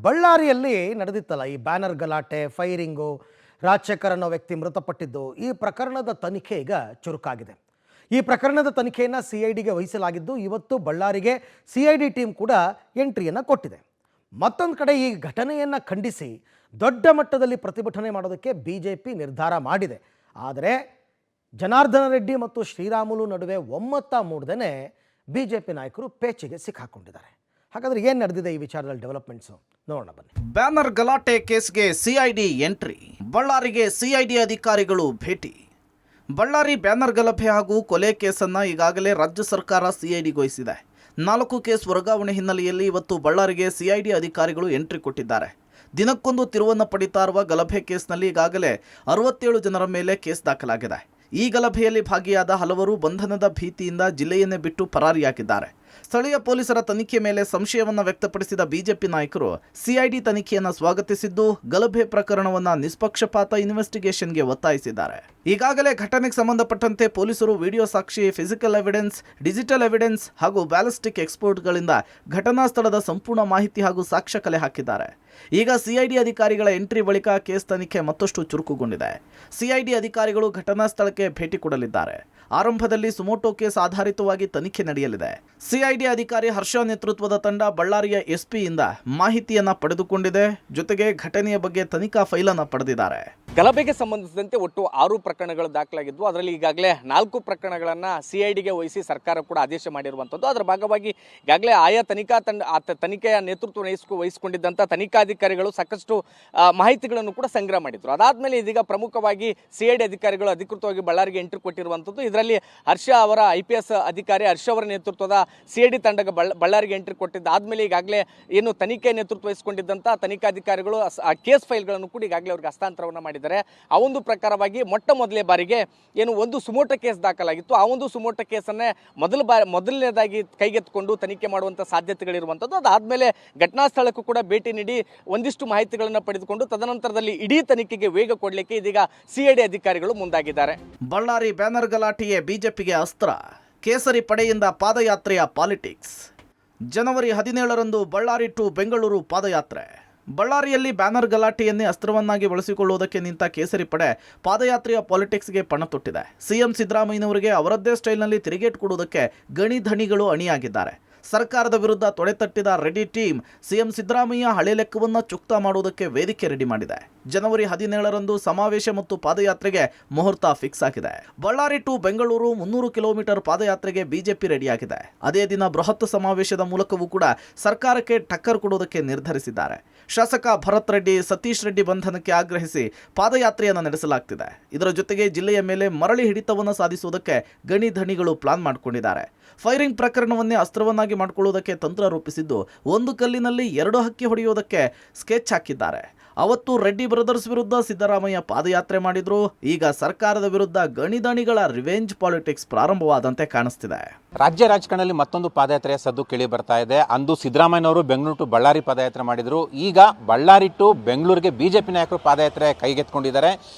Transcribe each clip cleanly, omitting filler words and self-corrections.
ಬಳ್ಳಾರಿಯಲ್ಲಿ ನಡೆದಿತ್ತಲ್ಲ ಈ ಬ್ಯಾನರ್ ಗಲಾಟೆ, ಫೈರಿಂಗು, ರಾಜಶೇಖರ್ ಅನ್ನೋ ವ್ಯಕ್ತಿ ಮೃತಪಟ್ಟಿದ್ದು, ಈ ಪ್ರಕರಣದ ತನಿಖೆ ಈಗ ಚುರುಕಾಗಿದೆ. ಈ ಪ್ರಕರಣದ ತನಿಖೆಯನ್ನು CIDಗೆ ವಹಿಸಲಾಗಿದ್ದು, ಇವತ್ತು ಬಳ್ಳಾರಿಗೆ CID ಟೀಮ್ ಕೂಡ ಎಂಟ್ರಿಯನ್ನು ಕೊಟ್ಟಿದೆ. ಮತ್ತೊಂದು ಕಡೆ ಈ ಘಟನೆಯನ್ನು ಖಂಡಿಸಿ ದೊಡ್ಡ ಮಟ್ಟದಲ್ಲಿ ಪ್ರತಿಭಟನೆ ಮಾಡೋದಕ್ಕೆ BJP ನಿರ್ಧಾರ ಮಾಡಿದೆ. ಆದರೆ ಜನಾರ್ದನ ರೆಡ್ಡಿ ಮತ್ತು ಶ್ರೀರಾಮುಲು ನಡುವೆ ಒಮ್ಮತ ಮೂಡದೇ BJP ನಾಯಕರು ಪೇಚಿಗೆ ಸಿಕ್ಕಾಕೊಂಡಿದ್ದಾರೆ. ಹಾಗಾದ್ರೆ ಏನು ನಡೆದಿದೆ ಈ ವಿಚಾರದಲ್ಲಿ ಡೆವಲಪ್ಮೆಂಟ್ಸು ನೋಡೋಣ ಬನ್ನಿ. ಬ್ಯಾನರ್ ಗಲಾಟೆ ಕೇಸ್ಗೆ CID ಎಂಟ್ರಿ, ಬಳ್ಳಾರಿಗೆ CID ಅಧಿಕಾರಿಗಳು ಭೇಟಿ. ಬಳ್ಳಾರಿ ಬ್ಯಾನರ್ ಗಲಭೆ ಹಾಗೂ ಕೊಲೆ ಕೇಸನ್ನು ಈಗಾಗಲೇ ರಾಜ್ಯ ಸರ್ಕಾರ CIDಗೊಳಿಸಿದೆ. 4 ಕೇಸ್ ವರ್ಗಾವಣೆ ಹಿನ್ನೆಲೆಯಲ್ಲಿ ಇವತ್ತು ಬಳ್ಳಾರಿಗೆ CID ಅಧಿಕಾರಿಗಳು ಎಂಟ್ರಿ ಕೊಟ್ಟಿದ್ದಾರೆ. ದಿನಕ್ಕೊಂದು ತಿರುವನ್ನು ಪಡಿತಾ ಇರುವ ಗಲಭೆ ಕೇಸ್ನಲ್ಲಿ ಈಗಾಗಲೇ 67 ಜನರ ಮೇಲೆ ಕೇಸ್ ದಾಖಲಾಗಿದೆ. ಈ ಗಲಭೆಯಲ್ಲಿ ಭಾಗಿಯಾದ ಹಲವರು ಬಂಧನದ ಭೀತಿಯಿಂದ ಜಿಲ್ಲೆಯನ್ನೇ ಬಿಟ್ಟು ಪರಾರಿಯಾಗಿದ್ದಾರೆ. ಸ್ಥಳೀಯ ಪೊಲೀಸರ ತನಿಖೆ ಮೇಲೆ ಸಂಶಯವನ್ನು ವ್ಯಕ್ತಪಡಿಸಿದ BJP ನಾಯಕರು CID ತನಿಖೆಯನ್ನು ಸ್ವಾಗತಿಸಿದ್ದು, ಗಲಭೆ ಪ್ರಕರಣವನ್ನು ನಿಷ್ಪಕ್ಷಪಾತ ಇನ್ವೆಸ್ಟಿಗೇಷನ್ಗೆ ಒತ್ತಾಯಿಸಿದ್ದಾರೆ. ಈಗಾಗಲೇ ಘಟನೆಗೆ ಸಂಬಂಧಪಟ್ಟಂತೆ ಪೊಲೀಸರು ವಿಡಿಯೋ ಸಾಕ್ಷಿ, ಫಿಸಿಕಲ್ ಎವಿಡೆನ್ಸ್, ಡಿಜಿಟಲ್ ಎವಿಡೆನ್ಸ್ ಹಾಗೂ ಬ್ಯಾಲಿಸ್ಟಿಕ್ ಎಕ್ಸ್ಪರ್ಟ್ಗಳಿಂದ ಘಟನಾ ಸ್ಥಳದ ಸಂಪೂರ್ಣ ಮಾಹಿತಿ ಹಾಗೂ ಸಾಕ್ಷ್ಯ ಕಲೆ ಹಾಕಿದ್ದಾರೆ. ಈಗ CID ಅಧಿಕಾರಿಗಳ ಎಂಟ್ರಿ ಬಳಿಕ ಕೇಸ್ ತನಿಖೆ ಮತ್ತಷ್ಟು ಚುರುಕುಗೊಂಡಿದೆ. CID ಅಧಿಕಾರಿಗಳು ಘಟನಾ ಸ್ಥಳಕ್ಕೆ ಭೇಟಿ ಕೊಡಲಿದ್ದಾರೆ. ಆರಂಭದಲ್ಲಿ ಸುಮೋಟೋ ಕೇಸ್ ಆಧಾರಿತವಾಗಿ ತನಿಖೆ ನಡೆಯಲಿದೆ. CID ಅಧಿಕಾರಿ ಹರ್ಷ ನೇತೃತ್ವದ ತಂಡ ಬಳ್ಳಾರಿಯ SPಯಿಂದ ಮಾಹಿತಿಯನ್ನ ಪಡೆದುಕೊಂಡಿದೆ. ಜೊತೆಗೆ ಘಟನೆಯ ಬಗ್ಗೆ ತನಿಖಾ ಫೈಲನ್ನು ಪಡೆದಿದ್ದಾರೆ. ಗಲಭೆಗೆ ಸಂಬಂಧಿಸಿದಂತೆ ಒಟ್ಟು 6 ಪ್ರಕರಣಗಳು ದಾಖಲಾಗಿದ್ವು. ಅದರಲ್ಲಿ ಈಗಾಗಲೇ 4 ಪ್ರಕರಣಗಳನ್ನು CIDಗೆ ವಹಿಸಿ ಸರ್ಕಾರ ಕೂಡ ಆದೇಶ ಮಾಡಿರುವಂಥದ್ದು. ಅದರ ಭಾಗವಾಗಿ ಈಗಾಗಲೇ ಆಯಾ ತನಿಖೆಯ ನೇತೃತ್ವ ವಹಿಸಿಕೊಂಡಿದ್ದಂಥ ತನಿಖಾಧಿಕಾರಿಗಳು ಸಾಕಷ್ಟು ಮಾಹಿತಿಗಳನ್ನು ಕೂಡ ಸಂಗ್ರಹ ಮಾಡಿದ್ರು. ಅದಾದಮೇಲೆ ಇದೀಗ ಪ್ರಮುಖವಾಗಿ CID ಅಧಿಕಾರಿಗಳು ಅಧಿಕೃತವಾಗಿ ಬಳ್ಳಾರಿಗೆ ಎಂಟ್ರಿ ಕೊಟ್ಟಿರುವಂಥದ್ದು. ಇದರಲ್ಲಿ ಹರ್ಷ ಅವರ IPS ಅಧಿಕಾರಿ ಹರ್ಷ ಅವರ ನೇತೃತ್ವದ CID ತಂಡಕ್ಕೆ ಬಳ್ಳಾರಿಗೆ ಎಂಟ್ರಿ ಕೊಟ್ಟಿದ್ದಾದ್ಮೇಲೆ ಈಗಾಗಲೇ ಏನು ತನಿಖೆ ನೇತೃತ್ವ ವಹಿಸಿಕೊಂಡಿದ್ದಂಥ ತನಿಖಾಧಿಕಾರಿಗಳು ಕೇಸ್ ಫೈಲ್ಗಳನ್ನು ಕೂಡ ಈಗಾಗಲೇ ಅವರಿಗೆ ಹಸ್ತಾಂತರವನ್ನು ಮಾಡಿದ್ದಾರೆ. ಆ ಒಂದು ಪ್ರಕಾರವಾಗಿ ಮೊಟ್ಟ ಮೊದಲೇ ಬಾರಿಗೆ ಏನು ಒಂದು ಸುಮೋಟೋ ಕೇಸ್ ದಾಖಲಾಗಿತ್ತು, ಆ ಒಂದು ಸುಮೋಟೋ ಕೇಸನ್ನೇ ಮೊದಲನೇದಾಗಿ ಕೈಗೆತ್ತಿಕೊಂಡು ತನಿಖೆ ಮಾಡುವಂಥ ಸಾಧ್ಯತೆಗಳಿರುವಂಥದ್ದು. ಅದಾದಮೇಲೆ ಘಟನಾ ಸ್ಥಳಕ್ಕೂ ಕೂಡ ಭೇಟಿ ನೀಡಿ ಒಂದಿಷ್ಟು ಮಾಹಿತಿಗಳನ್ನು ಪಡೆದುಕೊಂಡು ತದನಂತರದಲ್ಲಿ ಇಡೀ ತನಿಖೆಗೆ ವೇಗ ಕೊಡಲಿಕ್ಕೆ ಇದೀಗ CID ಅಧಿಕಾರಿಗಳು ಮುಂದಾಗಿದ್ದಾರೆ. ಬಳ್ಳಾರಿ ಬ್ಯಾನರ್ ಗಲಾಟೆಯೇ BJPಗೆ ಅಸ್ತ್ರ, ಕೇಸರಿ ಪಡೆಯಿಂದ ಪಾದಯಾತ್ರೆಯ ಪಾಲಿಟಿಕ್ಸ್. ಜನವರಿ 17ರಂದು ಬಳ್ಳಾರಿ ಟು ಬೆಂಗಳೂರು ಪಾದಯಾತ್ರೆ. ಬಳ್ಳಾರಿಯಲ್ಲಿ ಬ್ಯಾನರ್ ಗಲಾಟೆಯನ್ನೇ ಅಸ್ತ್ರವನ್ನಾಗಿ ಬಳಸಿಕೊಳ್ಳುವುದಕ್ಕೆ ನಿಂತ ಕೇಸರಿ ಪಡೆ ಪಾದಯಾತ್ರೆಯ ಪಾಲಿಟಿಕ್ಸ್ಗೆ ಪಣ ತೊಟ್ಟಿದೆ. CM ಸಿದ್ದರಾಮಯ್ಯನವರಿಗೆ ಅವರದ್ದೇ ಸ್ಟೈಲ್ನಲ್ಲಿ ತಿರುಗೇಟು ಕೊಡುವುದಕ್ಕೆ ಗಣಿ ಧಣಿಗಳು ಅಣಿಯಾಗಿದ್ದಾರೆ. ಸರ್ಕಾರದ ವಿರುದ್ಧ ತೊಡೆತಟ್ಟಿದ ರೆಡ್ಡಿ ಟೀಮ್ CM ಸಿದ್ದರಾಮಯ್ಯ ಹಳೆ ಲೆಕ್ಕವನ್ನು ಚುಕ್ತಾ ಮಾಡುವುದಕ್ಕೆ ವೇದಿಕೆ ರೆಡಿ ಮಾಡಿದೆ. ಜನವರಿ 17ರಂದು ಸಮಾವೇಶ ಮತ್ತು ಪಾದಯಾತ್ರೆಗೆ ಮುಹೂರ್ತ ಫಿಕ್ಸ್ ಆಗಿದೆ. ಬಳ್ಳಾರಿ ಟು ಬೆಂಗಳೂರು 300 ಕಿಲೋಮೀಟರ್ ಪಾದಯಾತ್ರೆಗೆ BJP ರೆಡಿಯಾಗಿದೆ. ಅದೇ ದಿನ ಬೃಹತ್ ಸಮಾವೇಶದ ಮೂಲಕವೂ ಕೂಡ ಸರ್ಕಾರಕ್ಕೆ ಟಕ್ಕರ್ ಕೊಡುವುದಕ್ಕೆ ನಿರ್ಧರಿಸಿದ್ದಾರೆ. ಶಾಸಕ ಭರತ್ ರೆಡ್ಡಿ, ಸತೀಶ್ ರೆಡ್ಡಿ ಬಂಧನಕ್ಕೆ ಆಗ್ರಹಿಸಿ ಪಾದಯಾತ್ರೆಯನ್ನು ನಡೆಸಲಾಗ್ತಿದೆ. ಇದರ ಜೊತೆಗೆ ಜಿಲ್ಲೆಯ ಮೇಲೆ ಮರಳಿ ಹಿಡಿತವನ್ನು ಸಾಧಿಸುವುದಕ್ಕೆ ಗಣಿ ಧಣಿಗಳು ಪ್ಲಾನ್ ಮಾಡಿಕೊಂಡಿದ್ದಾರೆ. ಫೈರಿಂಗ್ ಪ್ರಕರಣವನ್ನೇ ಅಸ್ತ್ರವನ್ನಾಗಿ ಮಾಡಿಕೊಳ್ಳುವುದಕ್ಕೆ ತಂತ್ರ ರೂಪಿಸಿದ್ದು, ಒಂದು ಕಲ್ಲಿನಲ್ಲಿ 2 ಹಕ್ಕಿ ಹೊಡೆಯುವುದಕ್ಕೆ ಸ್ಕೆಚ್ ಹಾಕಿದ್ದಾರೆ. ಅವತ್ತು ರೆಡ್ಡಿ ಬ್ರದರ್ಸ್ ವಿರುದ್ಧ ಸಿದ್ದರಾಮಯ್ಯ ಪಾದಯಾತ್ರೆ ಮಾಡಿದ್ರು. ಈಗ ಸರ್ಕಾರದ ವಿರುದ್ಧ ಗಣಿದಣಿಗಳ ರಿವೆಂಜ್ ಪಾಲಿಟಿಕ್ಸ್ ಪ್ರಾರಂಭವಾದಂತೆ ಕಾಣಿಸ್ತಿದೆ. ರಾಜ್ಯ ರಾಜಕಾರಣದಲ್ಲಿ ಮತ್ತೊಂದು ಪಾದಯಾತ್ರೆಯ ಸದ್ದು ಕೇಳಿ ಬರ್ತಾ ಇದೆ. ಅಂದು ಸಿದ್ದರಾಮಯ್ಯನವರು ಬೆಂಗಳೂರು ಟು ಬಳ್ಳಾರಿ ಪಾದಯಾತ್ರೆ ಮಾಡಿದ್ರು. ಈಗ ಬಳ್ಳಾರಿ ಟು ಬೆಂಗಳೂರಿಗೆ BJP ನಾಯಕರು ಪಾದಯಾತ್ರೆ ಕೈಗೆತ್ತಿಕೊಂಡಿದ್ದಾರೆ.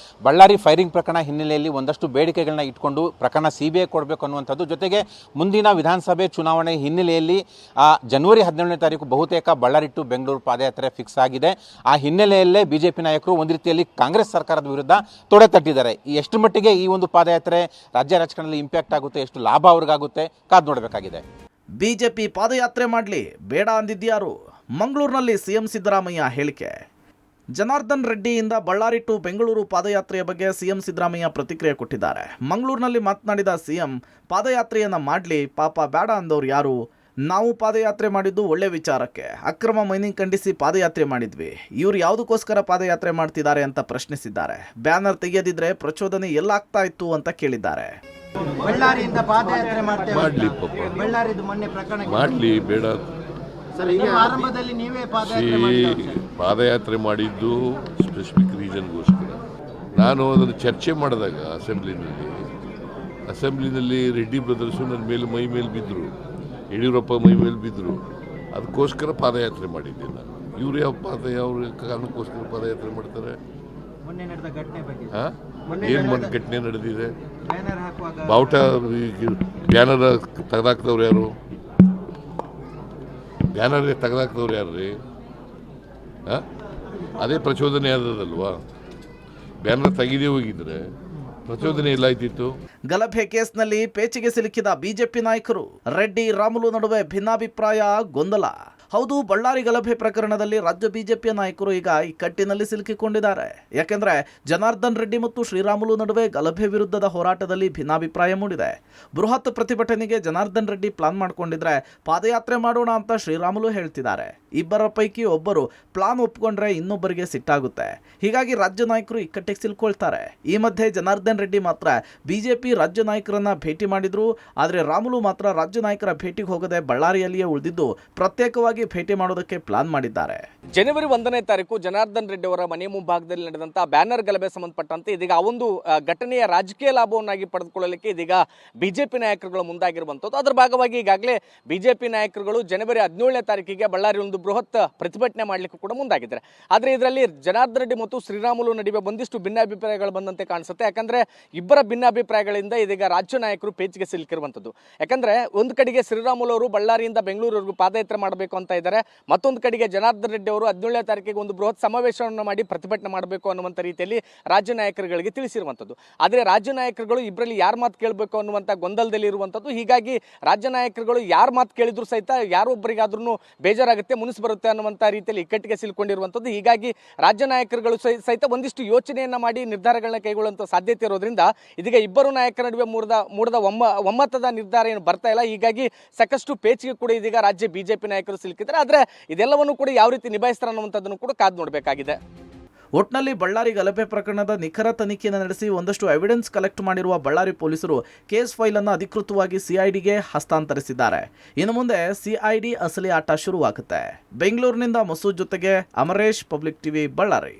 ಬಳ್ಳಾರಿ ಫೈರಿಂಗ್ ಪ್ರಕರಣ ಹಿನ್ನೆಲೆಯಲ್ಲಿ ಒಂದಷ್ಟು ಬೇಡಿಕೆಗಳನ್ನ ಇಟ್ಕೊಂಡು ಪ್ರಕರಣ CBI ಕೊಡಬೇಕು ಅನ್ನುವಂಥದ್ದು, ಜೊತೆಗೆ ಮುಂದಿನ ವಿಧಾನಸಭೆ ಚುನಾವಣೆ ಹಿನ್ನೆಲೆಯಲ್ಲಿ ಜನವರಿ 17ನೇ ತಾರೀಕು ಬಹುತೇಕ ಬಳ್ಳಾರಿ ಟು ಬೆಂಗಳೂರು ಪಾದಯಾತ್ರೆ ಫಿಕ್ಸ್ ಆಗಿದೆ. ಆ ಹಿನ್ನೆಲೆಯಲ್ಲೇ BJP ನಾಯಕರು ಒಂದು ರೀತಿಯಲ್ಲಿ ಕಾಂಗ್ರೆಸ್ ಸರ್ಕಾರದ ವಿರುದ್ಧ ತೊಡೆ ತಟ್ಟಿದ್ದಾರೆ. ಎಷ್ಟು ಮಟ್ಟಿಗೆ ಈ ಒಂದು ಪಾದಯಾತ್ರೆ ರಾಜ್ಯ ರಾಜಕಾರಣದಲ್ಲಿ ಇಂಪ್ಯಾಕ್ಟ್ ಆಗುತ್ತೆ, ಎಷ್ಟು ಲಾಭ ಅವ್ರಿಗಾಗುತ್ತೆ, ಕಾದು ನೋಡಬೇಕಾಗಿದೆ. BJP ಪಾದಯಾತ್ರೆ ಮಾಡಲಿ ಬೇಡ ಅಂದಿದ್ಯಾರು? ಮಂಗಳೂರಿನಲ್ಲಿ CM ಸಿದ್ದರಾಮಯ್ಯ ಹೇಳಿಕೆ. ಜನಾರ್ದನ್ ರೆಡ್ಡಿಯಿಂದ ಬಳ್ಳಾರಿ ಟು ಬೆಂಗಳೂರು ಪಾದಯಾತ್ರೆಯ ಬಗ್ಗೆ CM ಸಿದ್ದರಾಮಯ್ಯ ಪ್ರತಿಕ್ರಿಯೆ ಕೊಟ್ಟಿದ್ದಾರೆ. ಮಂಗಳೂರಿನಲ್ಲಿ ಮಾತನಾಡಿದ CM, ಪಾದಯಾತ್ರೆಯನ್ನು ಮಾಡಲಿ, ಪಾಪ ಬೇಡ ಅಂದವ್ರು ಯಾರು? ನಾವು ಪಾದಯಾತ್ರೆ ಮಾಡಿದ್ದು ಒಳ್ಳೆ ವಿಚಾರಕ್ಕೆ, ಅಕ್ರಮ ಮೈನಿಂಗ್ ಖಂಡಿಸಿ ಪಾದಯಾತ್ರೆ ಮಾಡಿದ್ವಿ. ಇವರು ಯಾವುದಕ್ಕೋಸ್ಕರ ಪಾದಯಾತ್ರೆ ಮಾಡ್ತಿದ್ದಾರೆ ಅಂತ ಪ್ರಶ್ನಿಸಿದ್ದಾರೆ. ಬ್ಯಾನರ್ ತೆಗೆಯದಿದ್ರೆ ಪ್ರಚೋದನೆ ಎಲ್ಲಾಗ್ತಾ ಇತ್ತು ಅಂತ ಕೇಳಿದ್ದಾರೆ. ಬಳ್ಳಾರಿಯಿಂದ ಪಾದಯಾತ್ರೆ ಮಾಡ್ಲಿ, ಬಳ್ಳಾರಿದು ಮೊನ್ನೆ ಪ್ರಕರಣ ಮಾಡಲಿ, ಬೇಡ ಆರಂಭದಲ್ಲಿ ನೀವೇ ಪಾದಯಾತ್ರೆ ಮಾಡಿದ್ದು ಸ್ಪೆಸಿಫಿಕ್ ರೀಸನ್ಗೋಸ್ಕರ. ನಾನು ಅದನ್ನು ಚರ್ಚೆ ಮಾಡಿದಾಗ ಅಸೆಂಬ್ಲಿನಲ್ಲಿ ರೆಡ್ಡಿ ಬ್ರದರ್ಸು ನನ್ನ ಮೇಲೆ ಮೈ ಮೇಲೆ ಬಿದ್ದರು, ಯಡಿಯೂರಪ್ಪ ಮೈ ಮೇಲೆ ಬಿದ್ದರು. ಅದಕ್ಕೋಸ್ಕರ ಪಾದಯಾತ್ರೆ ಮಾಡಿದ್ದೆ ನಾನು. ಇವರು ಯಾವ ಕಾರಣಕ್ಕೋಸ್ಕರ ಪಾದಯಾತ್ರೆ ಮಾಡ್ತಾರೆ? ಏನು ಮೊನ್ನೆ ಘಟನೆ ನಡೆದಿದೆ? ಬಾವುಟ ಬ್ಯಾನರ್ ತೆಗೆದಾಕ್ದವ್ರು ಯಾರು? ಬ್ಯಾನರ್ ತೆಗೆದಾಕ್ದವ್ರು ಯಾರು ರೀ? ಅದೇ ಪ್ರಚೋದನೆ ಆದದಲ್ವಾ? ಬ್ಯಾನರ್ ತೆಗೆದೇ ಹೋಗಿದ್ರೆ ಪ್ರಚೋದನೆ ಎಲ್ಲಾಯ್ತಿತ್ತು? ಗಲಭೆ ಕೇಸ್ನಲ್ಲಿ ಪೇಚಿಗೆ ಸಿಲುಕಿದ ಬಿಜೆಪಿ ನಾಯಕರು. ರೆಡ್ಡಿ ರಾಮುಲು ನಡುವೆ ಭಿನ್ನಾಭಿಪ್ರಾಯ, ಗೊಂದಲ. ಹೌದು, ಬಳ್ಳಾರಿ ಗಲಭೆ ಪ್ರಕರಣದಲ್ಲಿ ರಾಜ್ಯ ಬಿಜೆಪಿಯ ನಾಯಕರು ಈಗ ಇಕ್ಕಟ್ಟಿನಲ್ಲಿ ಸಿಲುಕಿಕೊಂಡಿದ್ದಾರೆ. ಯಾಕೆಂದ್ರೆ ಜನಾರ್ದನ್ ರೆಡ್ಡಿ ಮತ್ತು ಶ್ರೀರಾಮುಲು ನಡುವೆ ಗಲಭೆ ವಿರುದ್ಧದ ಹೋರಾಟದಲ್ಲಿ ಭಿನ್ನಾಭಿಪ್ರಾಯ ಮೂಡಿದೆ. ಬೃಹತ್ ಪ್ರತಿಭಟನೆಗೆ ಜನಾರ್ದನ್ ರೆಡ್ಡಿ ಪ್ಲಾನ್ ಮಾಡಿಕೊಂಡಿದ್ರೆ ಪಾದಯಾತ್ರೆ ಮಾಡೋಣ ಅಂತ ಶ್ರೀರಾಮುಲು ಹೇಳ್ತಿದ್ದಾರೆ. ಇಬ್ಬರ ಪೈಕಿ ಒಬ್ಬರು ಪ್ಲಾನ್ ಒಪ್ಪಿಕೊಂಡ್ರೆ ಇನ್ನೊಬ್ಬರಿಗೆ ಸಿಟ್ಟಾಗುತ್ತೆ. ಹೀಗಾಗಿ ರಾಜ್ಯ ನಾಯಕರು ಇಕ್ಕಟ್ಟಿಗೆ ಸಿಲುಕೊಳ್ತಾರೆ. ಈ ಮಧ್ಯೆ ಜನಾರ್ದನ್ ರೆಡ್ಡಿ ಮಾತ್ರ ಬಿಜೆಪಿ ರಾಜ್ಯ ನಾಯಕರನ್ನ ಭೇಟಿ ಮಾಡಿದ್ರು. ಆದರೆ ರಾಮುಲು ಮಾತ್ರ ರಾಜ್ಯ ನಾಯಕರ ಭೇಟಿಗೆ ಹೋಗದೆ ಬಳ್ಳಾರಿಯಲ್ಲಿಯೇ ಉಳಿದಿದ್ದು ಪ್ರತ್ಯೇಕವಾಗಿ ಭೇಟಿ ಮಾಡೋದಕ್ಕೆ ಪ್ಲಾನ್ ಮಾಡಿದ್ದಾರೆ. ಜನವರಿ 1ನೇ ತಾರೀಕು ಜನಾರ್ದನ್ ರೆಡ್ಡಿ ಅವರ ಮನೆ ಮುಂಭಾಗದಲ್ಲಿ ನಡೆದಂತಹ ಬ್ಯಾನರ್ ಗಲಭೆ ಸಂಬಂಧಪಟ್ಟಂತೆ ಇದೀಗ ಆ ಒಂದು ಘಟನೆಯ ರಾಜಕೀಯ ಲಾಭವನ್ನಾಗಿ ಪಡೆದುಕೊಳ್ಳಲಿಕ್ಕೆ ಇದೀಗ ಬಿಜೆಪಿ ನಾಯಕರುಗಳು ಮುಂದಾಗಿರುವಂಥದ್ದು. ಅದರ ಭಾಗವಾಗಿ ಈಗಾಗಲೇ ಬಿಜೆಪಿ ನಾಯಕರುಗಳು ಜನವರಿ 17ನೇ ತಾರೀಕಿಗೆ ಬಳ್ಳಾರಿ ಒಂದು ಬೃಹತ್ ಪ್ರತಿಭಟನೆ ಮಾಡಲಿಕ್ಕೂ ಕೂಡ ಮುಂದಾಗಿದ್ದಾರೆ. ಆದರೆ ಇದರಲ್ಲಿ ಜನಾರ್ದನ್ ರೆಡ್ಡಿ ಮತ್ತು ಶ್ರೀರಾಮುಲು ನಡುವೆ ಒಂದಿಷ್ಟು ಭಿನ್ನಾಭಿಪ್ರಾಯಗಳು ಬಂದಂತೆ ಕಾಣಿಸುತ್ತೆ. ಯಾಕಂದ್ರೆ ಇಬ್ಬರ ಭಿನ್ನಾಭಿಪ್ರಾಯಗಳಿಂದ ಇದೀಗ ರಾಜ್ಯ ನಾಯಕರು ಪೇಚಿಗೆ ಸಿಲುಕಿರುವಂಥದ್ದು. ಯಾಕಂದ್ರೆ ಒಂದು ಕಡೆಗೆ ಶ್ರೀರಾಮುಲು ಅವರು ಬಳ್ಳಾರಿಯಿಂದ ಬೆಂಗಳೂರಿವರೆಗೂ ಪಾದಯಾತ್ರೆ ಮಾಡಬೇಕು ಅಂತ ಇದ್ದಾರೆ. ಮತ್ತೊಂದು ಕಡೆಗೆ ಜನಾರ್ದನ್ ರೆಡ್ಡಿ ಅವರು 17ನೇ ತಾರೀಕಿಗೆ ಒಂದು ಬೃಹತ್ ಸಮಾವೇಶವನ್ನು ಮಾಡಿ ಪ್ರತಿಭಟನೆ ಮಾಡಬೇಕು ಅನ್ನುವಂಥ ರೀತಿಯಲ್ಲಿ ರಾಜ್ಯ ನಾಯಕರುಗಳಿಗೆ ತಿಳಿಸಿರುವಂಥದ್ದು. ಆದರೆ ರಾಜ್ಯ ನಾಯಕರುಗಳು ಇಬ್ಬರಲ್ಲಿ ಯಾರ ಮಾತು ಕೇಳಬೇಕು ಅನ್ನುವಂಥ ಗೊಂದಲದಲ್ಲಿ ಇರುವಂಥದ್ದು. ಹೀಗಾಗಿ ರಾಜ್ಯ ನಾಯಕರುಗಳು ಯಾರ ಮಾತು ಕೇಳಿದ್ರು ಸಹಿತ ಯಾರೊಬ್ಬರಿಗಾದ್ರೂ ಬೇಜಾರಾಗುತ್ತೆ, ಮುನಿಸ್ ಬರುತ್ತೆ ಅನ್ನುವಂಥ ರೀತಿಯಲ್ಲಿ ಇಕ್ಕಟ್ಟಿಗೆ ಸಿಲುಕೊಂಡಿರುವಂಥದ್ದು. ಹೀಗಾಗಿ ರಾಜ್ಯ ನಾಯಕರುಗಳು ಸಹಿತ ಒಂದಿಷ್ಟು ಯೋಚನೆಯನ್ನ ಮಾಡಿ ನಿರ್ಧಾರಗಳನ್ನ ಕೈಗೊಳ್ಳುವಂಥ ಸಾಧ್ಯತೆ ಇರೋದ್ರಿಂದ ಇದೀಗ ಇಬ್ಬರು ನಾಯಕರ ನಡುವೆ ಮೂಡದ ಒಮ್ಮತದ ನಿರ್ಧಾರ ಏನು ಬರ್ತಾ ಇಲ್ಲ. ಹೀಗಾಗಿ ಸಾಕಷ್ಟು ಪೇಚಿಗೆ ಕೂಡ ಇದೀಗ ರಾಜ್ಯ ಬಿಜೆಪಿ ನಾಯಕರು ಸಿಲುಕಿದ್ದಾರೆ. ಆದರೆ ಇದೆಲ್ಲವನ್ನು ಕೂಡ ಯಾವ ರೀತಿ ನಿಭಾಯಿಸ್ತಾರೆ ಅನ್ನುವಂಥದ್ದನ್ನು ಕೂಡ ಕಾದು ನೋಡಬೇಕಾಗಿದೆ. ಒಟ್ನಲ್ಲಿ ಬಳ್ಳಾರಿ ಗಲಭೆ ಪ್ರಕರಣದ ನಿಖರ ತನಿಖೆಯನ್ನು ನಡೆಸಿ ಒಂದಷ್ಟು ಎವಿಡೆನ್ಸ್ ಕಲೆಕ್ಟ್ ಮಾಡಿರುವ ಬಳ್ಳಾರಿ ಪೊಲೀಸರು ಕೇಸ್ ಫೈಲ್ ಅನ್ನು ಅಧಿಕೃತವಾಗಿ ಸಿಐಡಿಗೆ ಹಸ್ತಾಂತರಿಸಿದ್ದಾರೆ. ಇನ್ನು ಮುಂದೆ ಸಿಐಡಿ ಅಸಲಿ ಆಟ ಶುರುವಾಗುತ್ತೆ. ಬೆಂಗಳೂರಿನಿಂದ ಮಸೂದ್ ಜೊತೆಗೆ ಅಮರೇಶ್, ಪಬ್ಲಿಕ್ ಟಿವಿ, ಬಳ್ಳಾರಿ.